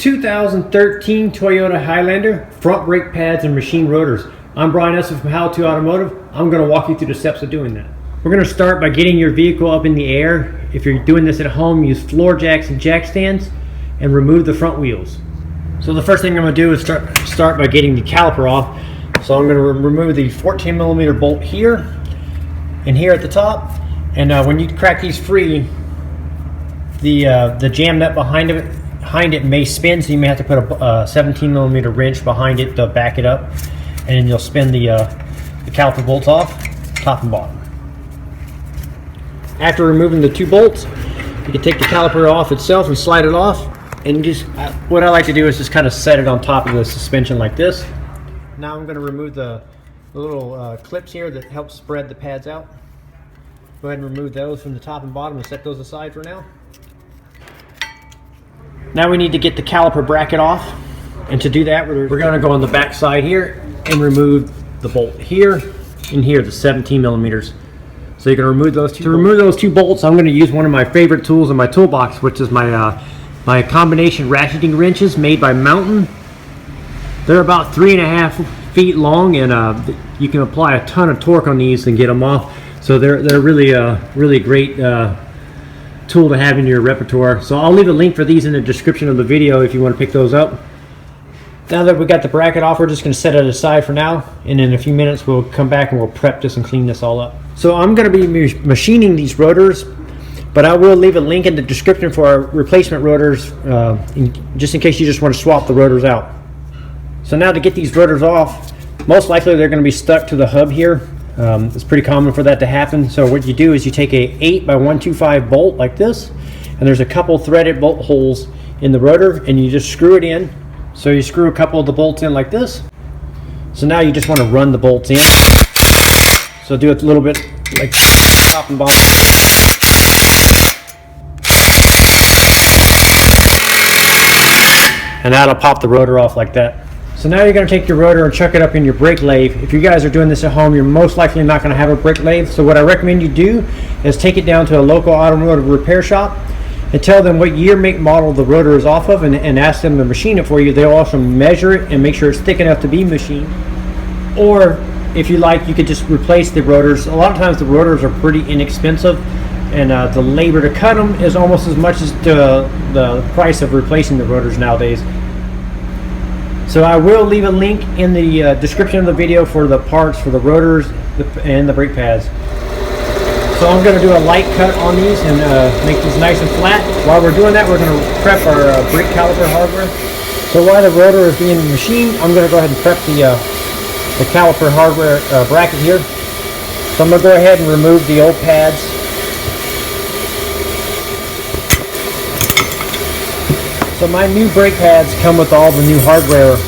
2013 Toyota Highlander, front brake pads and machine rotors. I'm Brian Esser from Highlander Automotive. I'm going to walk you through the steps of doing that. We're going to start by getting your vehicle up in the air. If you're doing this at home, use floor jacks and jack stands and remove the front wheels. So the first thing I'm going to do is start by getting the caliper off. So I'm going to remove the 14mm bolt here and here at the top. And when you crack these free, the jam nut behind it may spin, so you may have to put a 17mm wrench behind it to back it up, and then you'll spin the caliper bolts off, top and bottom. After removing the two bolts, you can take the caliper off itself and slide it off, and just what I like to do is just kind of set it on top of the suspension like this. Now I'm going to remove the little clips here that help spread the pads out. Go ahead and remove those from the top and bottom and set those aside for now. Now we need to get the caliper bracket off, and to do that we're going to go on the back side here and remove the bolt here and here, the 17mm. So you're going to remove those two. To remove those two bolts, I'm going to use one of my favorite tools in my toolbox, which is my combination ratcheting wrenches made by Mountain. They're about 3.5 feet long, and you can apply a ton of torque on these and get them off. So they're really great tool to have in your repertoire. So I'll leave a link for these in the description of the video if you want to pick those up. Now that we got the bracket off, we're just going to set it aside for now, and in a few minutes we'll come back and we'll prep this and clean this all up. So I'm going to be machining these rotors, but I will leave a link in the description for our replacement rotors, just in case you just want to swap the rotors out. So now to get these rotors off, most likely they're going to be stuck to the hub here. It's pretty common for that to happen. So what you do is you take a 8x125 bolt like this, and there's a couple threaded bolt holes in the rotor, and you just screw it in. So you screw a couple of the bolts in like this. So now you just want to run the bolts in. So do it a little bit like top and bottom. And that'll pop the rotor off like that. So now you're going to take your rotor and chuck it up in your brake lathe. If you guys are doing this at home, you're most likely not going to have a brake lathe. So what I recommend you do is take it down to a local automotive repair shop and tell them what year, make, model the rotor is off of, and ask them to machine it for you. They'll also measure it and make sure it's thick enough to be machined. Or if you like, you could just replace the rotors. A lot of times the rotors are pretty inexpensive, and the labor to cut them is almost as much as the price of replacing the rotors nowadays. So I will leave a link in the description of the video for the parts for the rotors and the brake pads. So I'm going to do a light cut on these and make these nice and flat. While we're doing that, we're going to prep our brake caliper hardware. So while the rotor is being machined, I'm going to go ahead and prep the caliper hardware bracket here. So I'm going to go ahead and remove the old pads. So my new brake pads come with all the new hardware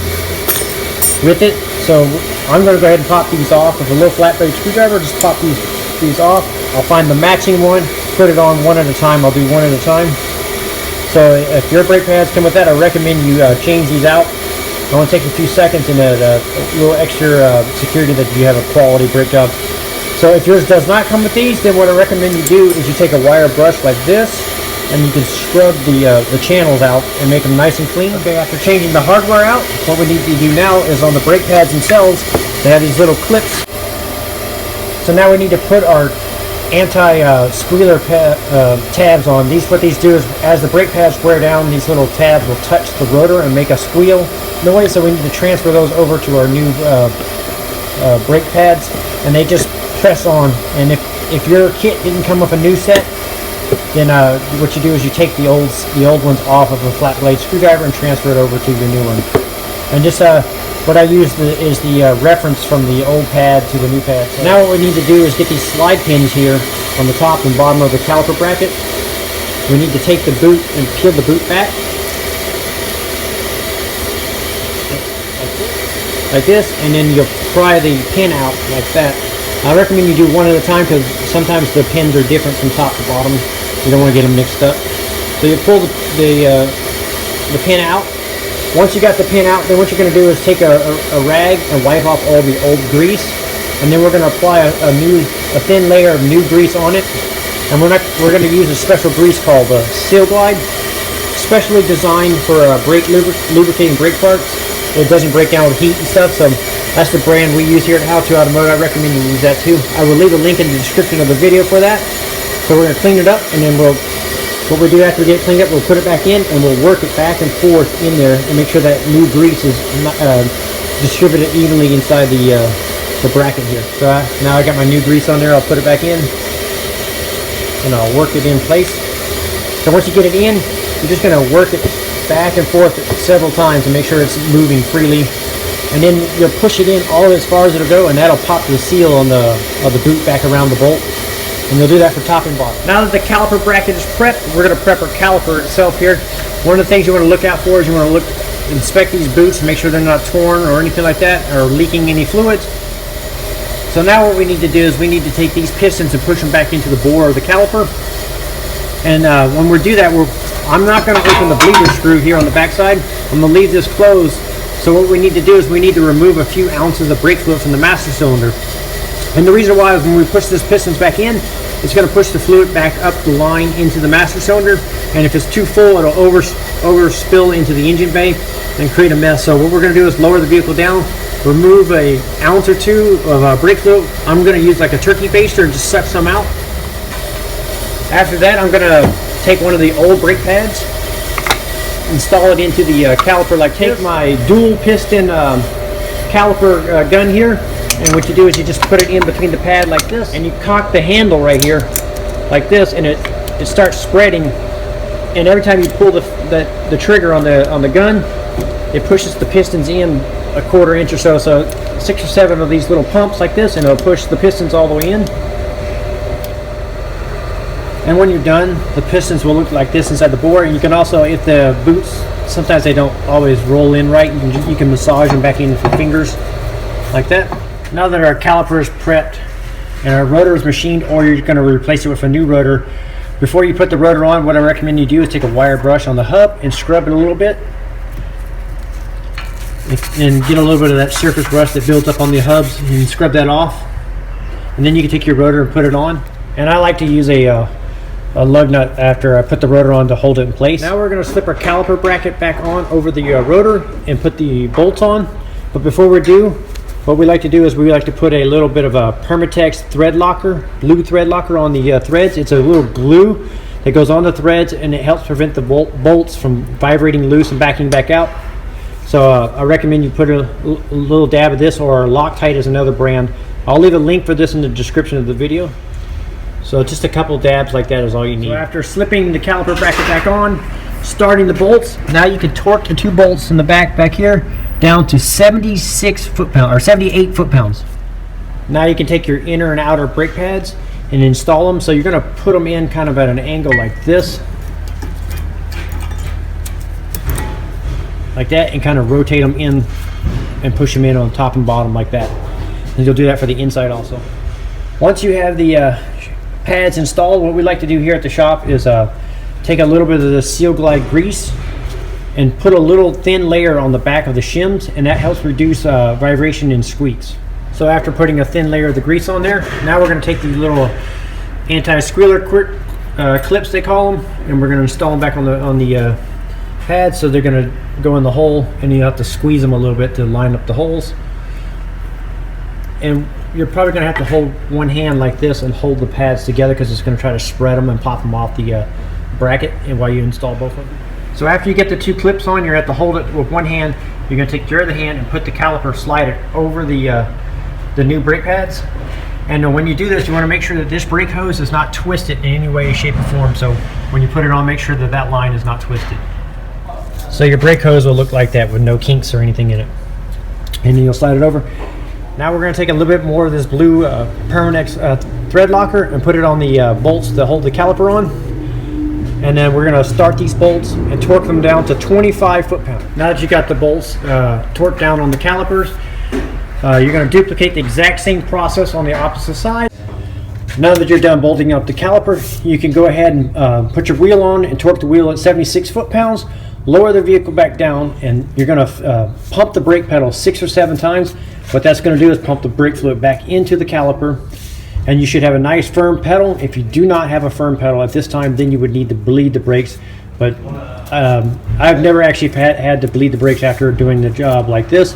with it. So I'm going to go ahead and pop these off with a little flat blade screwdriver. Just pop these off. I'll find the matching one, put it on one at a time. I'll do one at a time. So if your brake pads come with that, I recommend you change these out. It only takes a few seconds and a little extra security that you have a quality brake job. So if yours does not come with these, then what I recommend you do is you take a wire brush like this, and you can scrub the channels out and make them nice and clean. Okay, after changing the hardware out, what we need to do now is on the brake pads themselves, they have these little clips. So now we need to put our anti-squealer tabs on. What these do is, as the brake pads wear down, these little tabs will touch the rotor and make a squeal noise. So we need to transfer those over to our new brake pads, and they just press on. And if your kit didn't come with a new set, then what you do is you take the old ones off of a flat blade screwdriver and transfer it over to your new one. And just what I use is the reference from the old pad to the new pad. So now what we need to do is get these slide pins here on the top and bottom of the caliper bracket. We need to take the boot and peel the boot back like this, and then you'll pry the pin out like that. I recommend you do one at a time, because sometimes the pins are different from top to bottom. You don't want to get them mixed up. So you pull the pin out. Once you got the pin out, then what you're going to do is take a rag and wipe off all the old grease, and then we're going to apply a thin layer of new grease on it. And we're going to use a special grease called Seal Glide. specially designed for lubricating brake parts. It doesn't break down with heat and stuff, so that's the brand we use here at Automotive. I recommend you use that too. I will leave a link in the description of the video for that. So we're going to clean it up, and then what we do after we get it cleaned up, we'll put it back in and we'll work it back and forth in there and make sure that new grease is distributed evenly inside the bracket here. So now I got my new grease on there. I'll put it back in and I'll work it in place. So once you get it in, you're just going to work it back and forth several times to make sure it's moving freely. And then you'll push it in all as far as it'll go, and that'll pop the seal on the boot back around the bolt. And you'll do that for top and bottom. Now that the caliper bracket is prepped, we're going to prep our caliper itself here. One of the things you want to look out for is you want to inspect these boots and make sure they're not torn or anything like that, or leaking any fluids. So now what we need to do is we need to take these pistons and push them back into the bore of the caliper. And when we do that, I'm not going to open the bleeder screw here on the backside. I'm going to leave this closed. So what we need to do is we need to remove a few ounces of brake fluid from the master cylinder. And the reason why is when we push this pistons back in, it's going to push the fluid back up the line into the master cylinder. And if it's too full, it'll overspill into the engine bay and create a mess. So what we're going to do is lower the vehicle down, remove an ounce or two of brake fluid. I'm going to use like a turkey baster and just suck some out. After that, I'm going to take one of the old brake pads, install it into the caliper like this. Take my dual piston caliper gun here, and what you do is you just put it in between the pad like this, and you cock the handle right here like this, and it starts spreading. And every time you pull the trigger on the gun, it pushes the pistons in a quarter inch or so. So 6 or 7 of these little pumps like this, and it'll push the pistons all the way in. And when you're done, the pistons will look like this inside the bore. And you can also, if the boots, sometimes they don't always roll in right, you can massage them back in with your fingers like that. Now that our caliper is prepped and our rotor is machined, or you're going to replace it with a new rotor, before you put the rotor on, what I recommend you do is take a wire brush on the hub and scrub it a little bit, and get a little bit of that surface rust that builds up on the hubs, and scrub that off. And then you can take your rotor and put it on. And I like to use a lug nut after I put the rotor on to hold it in place. Now we're going to slip our caliper bracket back on over the rotor and put the bolts on. But before we do, what we like to do is we like to put a little bit of a Permatex thread locker, blue thread locker on the threads. It's a little glue that goes on the threads, and it helps prevent the bolts from vibrating loose and backing back out. So I recommend you put a little dab of this, or Loctite is another brand. I'll leave a link for this in the description of the video. So just a couple dabs like that is all you need. So after slipping the caliper bracket back on, starting the bolts, now you can torque the 2 bolts in the back here down to 76 foot-pounds or 78 foot-pounds. Now you can take your inner and outer brake pads and install them. So you're going to put them in kind of at an angle like this, like that, and kind of rotate them in and push them in on top and bottom like that. And you'll do that for the inside also. Once you have the pads installed, what we like to do here at the shop is take a little bit of the Seal Glide grease and put a little thin layer on the back of the shims, and that helps reduce vibration and squeaks. So after putting a thin layer of the grease on there, now we're going to take these little anti-squealer clips, they call them, and we're going to install them back on the pads. So they're going to go in the hole, and you have to squeeze them a little bit to line up the holes. And you're probably going to have to hold one hand like this and hold the pads together, because it's going to try to spread them and pop them off the bracket, and while you install both of them. So after you get the 2 clips on, you're going to have to hold it with one hand. You're going to take your other hand and put the caliper, slide it over the new brake pads. And when you do this, you want to make sure that this brake hose is not twisted in any way, shape, or form. So when you put it on, make sure that that line is not twisted. So your brake hose will look like that with no kinks or anything in it. And then you'll slide it over. Now we're going to take a little bit more of this blue Permatex thread locker and put it on the bolts to hold the caliper on. And then we're going to start these bolts and torque them down to 25 foot-pounds. Now that you got the bolts torqued down on the calipers, you're going to duplicate the exact same process on the opposite side. Now that you're done bolting up the caliper, you can go ahead and put your wheel on and torque the wheel at 76 foot-pounds. Lower the vehicle back down, and you're going to pump the brake pedal 6 or 7 times. What that's going to do is pump the brake fluid back into the caliper, and you should have a nice firm pedal. If you do not have a firm pedal at this time, then you would need to bleed the brakes But I've never actually had to bleed the brakes after doing the job like this.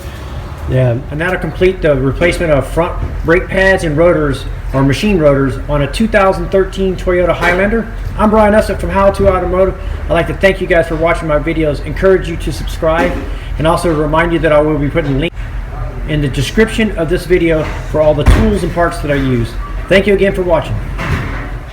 And that'll complete the replacement of front brake pads and rotors, or machine rotors, on a 2013 Toyota Highlander. I'm Brian Ussett from How To Automotive. I'd like to thank you guys for watching my videos, encourage you to subscribe, and also remind you that I will be putting links in the description of this video for all the tools and parts that I use. Thank you again for watching.